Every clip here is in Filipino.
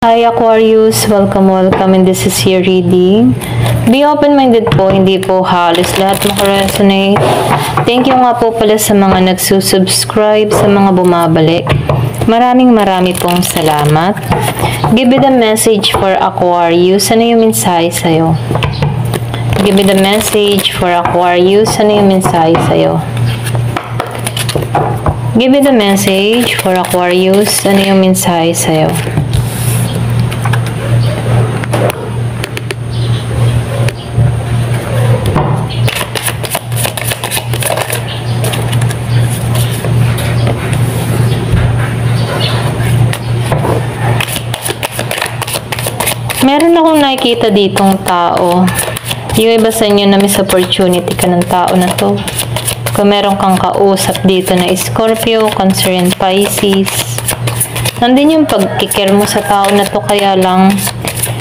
Hi Aquarius, welcome and this is your reading. Be open-minded po, hindi po halos lahat makaresonate. Thank you nga po pala sa mga nagsusubscribe, sa mga bumabalik. Marami pong salamat. Give me the message for Aquarius. Ano yung mensahe sa'yo? Give me the message for Aquarius. Ano yung mensahe sa'yo? Give me the message for Aquarius. Ano yung mensahe sa'yo? Meron akong nakikita ditong tao. Yung iba sa inyo na miss opportunity ka ng tao na to. Kung meron kang kausap dito na Scorpio, Cancer and Pisces. Nandun yung pagkikare mo sa tao na to, kaya lang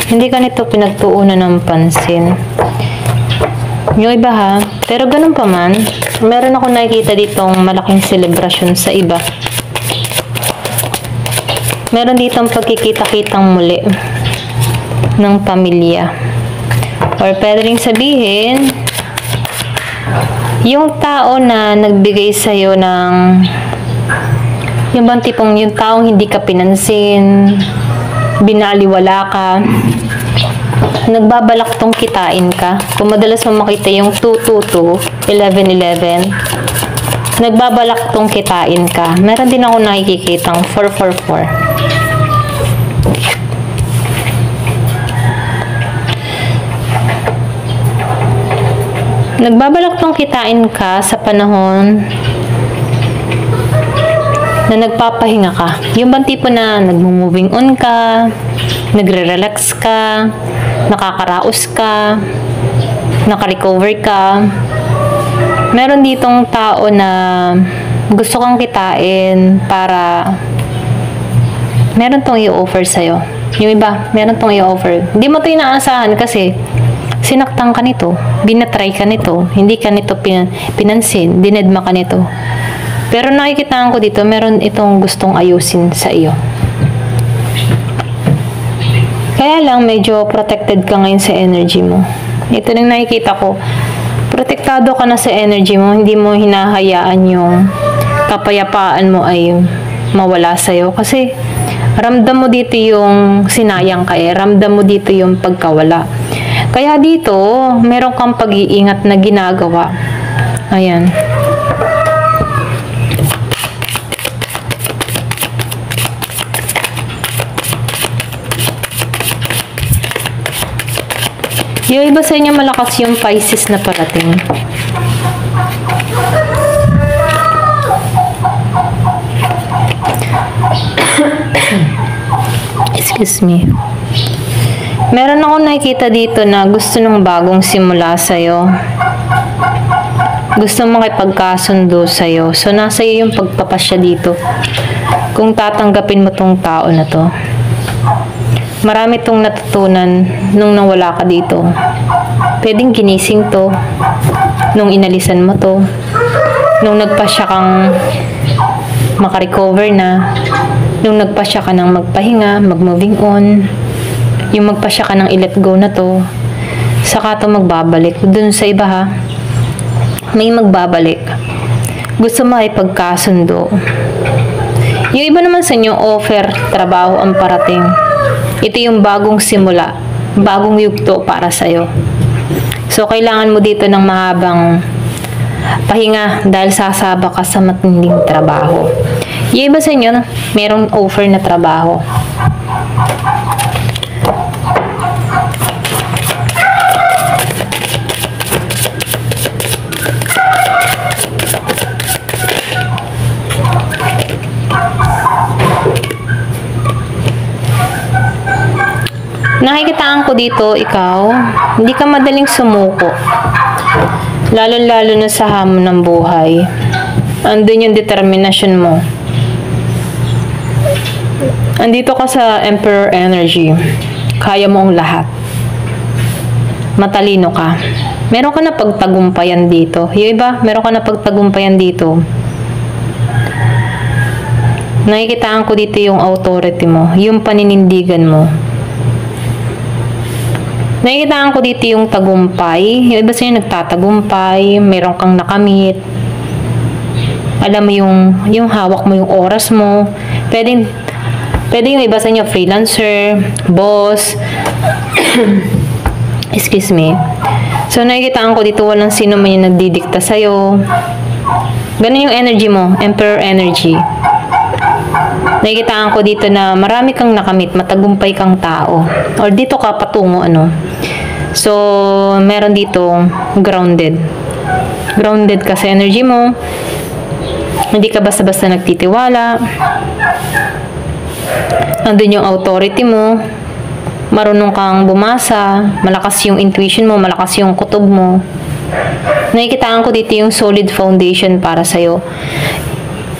hindi ka nito pinagtuunan ng pansin. Yung iba ha, pero ganun pa man, meron akong nakikita ditong malaking selebrasyon sa iba. Meron ditong pagkikita-kitang muli ng pamilya. Or pwede rin sabihin, yung tao na nagbigay sa'yo ng yung bang tipong yung taong hindi ka pinansin, binaliwala ka, nagbabalak tong kitain ka. Kung madalas mo makita yung 222, 1111, nagbabalak tong kitain ka. Meron din ako nakikitang 444. Nagbabalak tong kitain ka sa panahon na nagpapahinga ka. Yung bang tipo na nagmo-moving on ka, nagre-relax ka, nakakaraos ka, nakarecover ka. Meron ditong tao na gusto kang kitain para meron tong i-offer sa'yo. Yung iba, meron tong i-offer. Hindi mo ito inaasahan kasi sinaktan ka nito, binatry ka nito, hindi ka nito pinansin, dinedma ka nito. Pero nakikitaan ko dito, meron itong gustong ayusin sa iyo. Kaya lang, medyo protected ka ngayon sa energy mo. Ito lang nakikita ko, protektado ka na sa energy mo, hindi mo hinahayaan yung kapayapaan mo ay mawala sa'yo. Kasi, ramdam mo dito yung sinayang ka ramdam mo dito yung pagkawala. Kaya dito, meron kang pag-iingat na ginagawa. Ayan. Yung iba sa inyo malakas yung Pisces na parating. Excuse me. Meron ako nakikita dito na gusto ng bagong simula sa'yo. Gusto makipagkasundo sa'yo. So, nasa iyo yung pagpapasya dito. Kung tatanggapin mo tong tao na to. Marami tong natutunan nung nawala ka dito. Pwedeng ginising to. Nung inalisan mo to. Nung nagpasya kang makarecover na. Nung nagpasya ka ng magpahinga, mag-moving on. Yung magpasya ka ng i-let go na to, saka to magbabalik. Dun sa iba ha, may magbabalik. Gusto makipagkasundo. Yung iba naman sa inyo, offer, trabaho ang parating. Ito yung bagong simula, bagong yugto para sa'yo. So, kailangan mo dito ng mahabang pahinga dahil sasaba ka sa matinding trabaho. Yung iba sa inyo, merong offer na trabaho. Nakikitaan ko dito, ikaw, hindi ka madaling sumuko. Lalo-lalo na sa hamon ng buhay. Andun yung determinasyon mo. Andito ka sa Emperor Energy. Kaya mo ang lahat. Matalino ka. Meron ka na pagtagumpayan dito. Yung iba, meron ka na pagtagumpayan dito. Nakikitaan ko dito yung authority mo, yung paninindigan mo. Nakikitaan ko dito yung tagumpay. Yung iba sa'yo nagtatagumpay, meron kang nakamit. Alam mo yung hawak mo yung oras mo. Pwede yung iba sa inyo, freelancer, boss, excuse me. So, nakikitaan ko dito walang sino man yung nagdidikta sa'yo. Ganun yung energy mo, Emperor energy. Nakikitaan ko dito na marami kang nakamit, matagumpay kang tao. Or dito ka patungo, ano. So, meron dito grounded. Grounded ka sa energy mo. Hindi ka basta-basta nagtitiwala. Andun yung authority mo. Marunong kang bumasa. Malakas yung intuition mo. Malakas yung kutob mo. Nakikitaan ko dito yung solid foundation para sa'yo.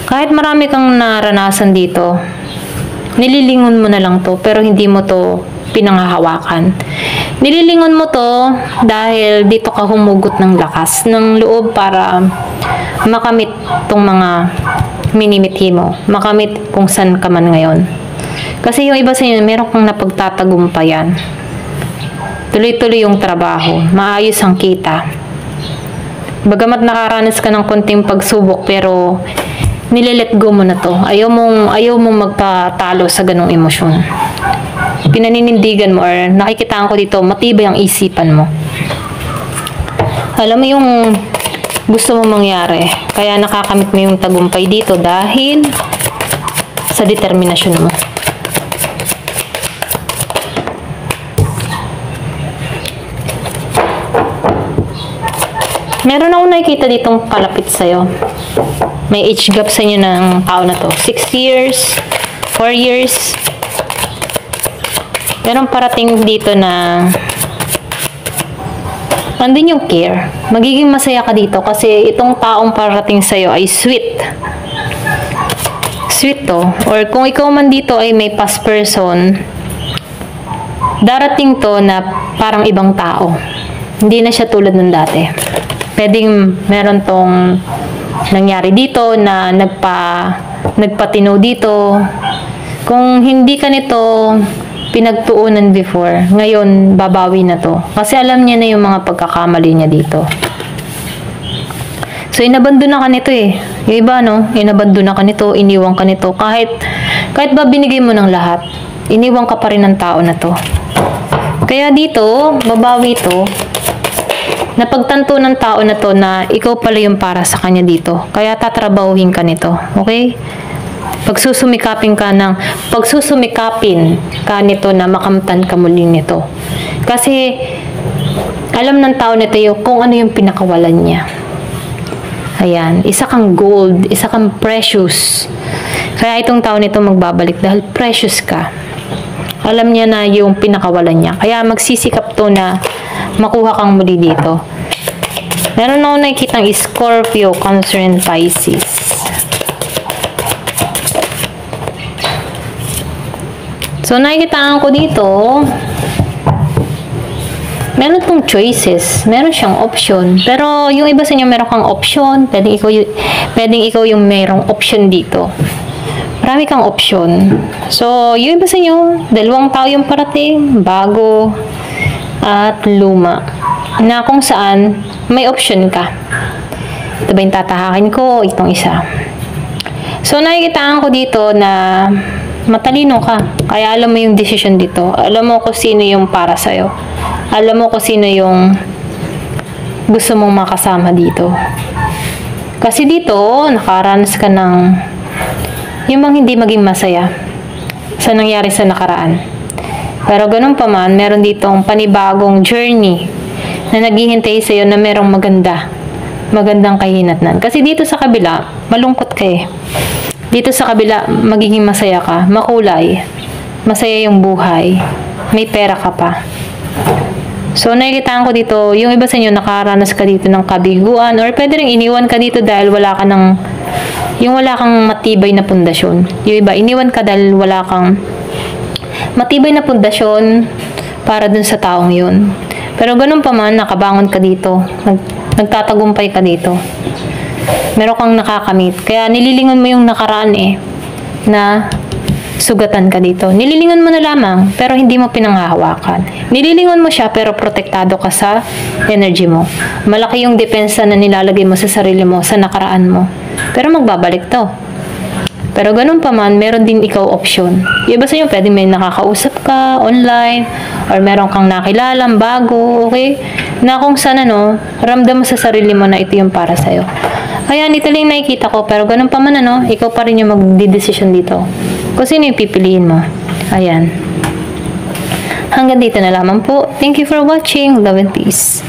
Kahit marami kang naranasan dito, nililingon mo na lang to, pero hindi mo to pinanghahawakan. Nililingon mo to dahil dito ka humugot ng lakas, ng loob para makamit tong mga minimithi mo. Makamit kung saan ka man ngayon. Kasi yung iba sa inyo, meron kang napagtatagumpayan. Tuloy-tuloy yung trabaho. Maayos ang kita. Bagamat nakaranas ka ng konting pagsubok, pero nilelet go mo na to. Ayaw mong magpatalo sa ganong emosyon. Pinaninindigan mo or nakikitaan ko dito, matibay ang isipan mo. Alam mo yung gusto mo mangyari. Kaya nakakamit mo yung tagumpay dito dahil sa determinasyon mo. Meron ako nakikita ditong kalapit sa'yo. May age gap sa inyo ng tao na to. 6 years, 4 years. Meron parating dito na andun yung care. Magiging masaya ka dito kasi itong taong parating sa'yo ay sweet. Sweet to. Or kung ikaw man dito ay may past person, darating to na parang ibang tao. Hindi na siya tulad ng dati. Pwedeng meron tong nangyari dito na nagpatino dito. Kung hindi ka nito pinagtuunan before, ngayon babawi na to. Kasi alam niya na yung mga pagkakamali niya dito. So, inabandona ka nito eh. Yung iba, no? Inabandona ka nito, iniwang ka nito. Kahit ba binigay mo ng lahat, iniwang ka pa rin ng tao na to. Kaya dito, babawi to. Napagtanto ng tao na to na ikaw pala yung para sa kanya dito. Kaya tatrabahuhin ka nito. Okay? Pagsusumikapin ka nito na makamtan ka muli nito. Kasi alam ng tao nito yung kung ano yung pinakawalan niya. Ayan. Isa kang gold. Isa kang precious. Kaya itong tao nito magbabalik dahil precious ka. Alam niya na yung pinakawalan niya. Kaya magsisikap to na makuha kang muli dito. Meron ako nakikitang Scorpio, Cancer, and Pisces. So, nakikitaan ko dito, meron tong choices. Meron siyang option. Pero, yung iba sa inyo, meron kang option. Pwedeng ikaw yung merong option dito. Marami kang option. So, yung iba sa inyo, dalawang tao yung parating, bago, at luma. Na kung saan, may option ka. Ito ba yung tatahakin ko? Itong isa. So, nakikitaan ko dito na matalino ka. Kaya alam mo yung decision dito. Alam mo kung sino yung para sa'yo. Alam mo kung sino yung gusto mong makasama dito. Kasi dito, nakaranas ka ng yung mga hindi maging masaya sa nangyari sa nakaraan. Pero ganun pa man, meron ditong panibagong journey na naghihintay sa'yo na merong magandang kahinatnan. Kasi dito sa kabila, malungkot ka eh. Dito sa kabila, magiging masaya ka, makulay, masaya yung buhay, may pera ka pa. So, nakikitaan ko dito, yung iba sa inyo, nakaranas ka dito ng kabiguan, or pwede rin iniwan ka dito dahil wala kang matibay na pundasyon. Yung iba, iniwan ka dahil wala kang matibay na pundasyon para dun sa taong yun. Pero ganun pa man, nakabangon ka dito. Nagtatagumpay ka dito. Meron kang nakakamit. Kaya nililingon mo yung nakaraan eh. na sugatan ka dito. Nililingon mo na lamang, pero hindi mo pinanghahawakan. Nililingon mo siya, pero protektado ka sa energy mo. Malaki yung depensa na nilalagay mo sa sarili mo, sa nakaraan mo. Pero magbabalik to. Pero ganun pa man, meron din ikaw option. Yung iba sa inyo, pwede may nakakausap ka online, or meron kang nakilalang bago, okay? Na kung sana, ramdam mo sa sarili mo na ito yung para sa'yo. Ayan, ito lang yung nakikita ko, pero ganun pa man, ikaw pa rin yung magdidesisyon dito. Kung sino yung pipiliin mo. Ayan. Hanggang dito na lamang po. Thank you for watching. Love and peace.